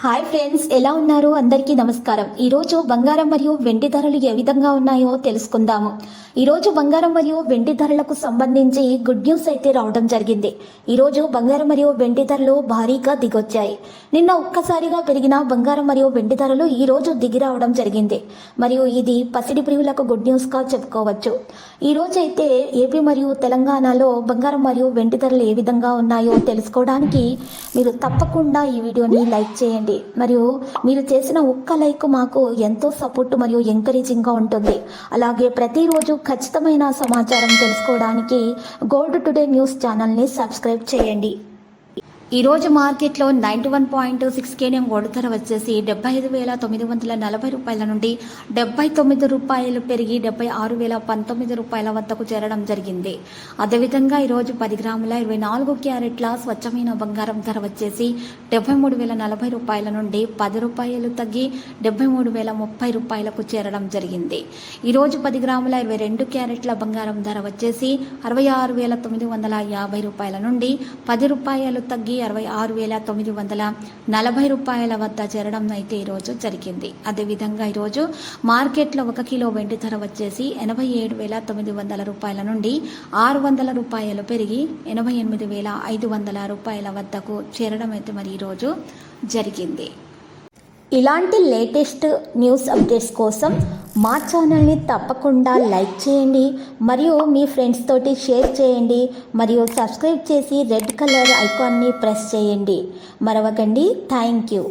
Hi friends, ఎలా ఉన్నారు? అందరికీ నమస్కారం. ఈరోజు బంగారం మరియు వెండి ధరలు ఏ విధంగా ఉన్నాయో తెలుసుకుందాము. ఈరోజు బంగారం మరియు వెండి ధరలకు సంబంధించి గుడ్ న్యూస్ అయితే రావడం జరిగింది. ఈరోజు బంగారం మరియు వెండి ధరలు భారీగా దిగొచ్చాయి. నిన్న ఒక్కసారిగా పెరిగిన బంగారం మరియు వెండి ధరలు ఈరోజు దిగి రావడం జరిగింది. మరియు ఇది పసిడి ప్రియులకు గుడ్ న్యూస్గా చెప్పుకోవచ్చు. ఈరోజు అయితే ఏపీ మరియు తెలంగాణలో బంగారం మరియు వెండి ధరలు ఏ విధంగా ఉన్నాయో తెలుసుకోవడానికి మీరు తప్పకుండా ఈ వీడియోని లైక్ చేయండి. మరియు మీరు చేసిన ఒక్క లైక్ మాకు ఎంతో సపోర్ట్ మరియు ఎంకరేజింగ్గా ఉంటుంది. అలాగే ప్రతిరోజు ఖచ్చితమైన సమాచారం తెలుసుకోవడానికి గోల్డ్ టుడే న్యూస్ ఛానల్ని సబ్స్క్రైబ్ చేయండి. ఈరోజు మార్కెట్లో 91.6 కేడియం గోల్డ్ ధర వచ్చేసి 75,940 రూపాయల నుండి 79 రూపాయలు పెరిగి 76,019 రూపాయల వద్దకు చేరడం జరిగింది. అదేవిధంగా ఈరోజు 10 గ్రాముల 24 క్యారెట్ల స్వచ్ఛమైన బంగారం ధర వచ్చేసి 73,040 రూపాయల నుండి 10 రూపాయలు తగ్గి 73,030 రూపాయలకు చేరడం జరిగింది. ఈరోజు 10 గ్రాముల 22 క్యారెట్ల బంగారం ధర వచ్చేసి 66,950 రూపాయల నుండి 10 రూపాయలు తగ్గి 66,940 రూపాయల వద్ద చేరడం అయితే ఈరోజు జరిగింది. అదేవిధంగా ఈరోజు మార్కెట్లో 1 కిలో వెండి ధర వచ్చేసి 87,900 రూపాయల నుండి 600 రూపాయలు పెరిగి 88,500 రూపాయల వద్దకు చేరడం అయితే మరి ఈరోజు జరిగింది. ఇలాంటి లేటెస్ట్ న్యూస్ అప్డేట్స్ కోసం మా ఛానల్ని తప్పకుండా లైక్ చేయండి మరియు మీ ఫ్రెండ్స్ తోటి షేర్ చేయండి మరియు సబ్స్క్రైబ్ చేసి రెడ్ కలర్ ఐకాన్ని ప్రెస్ చేయండి. మరవకండి. Thank you.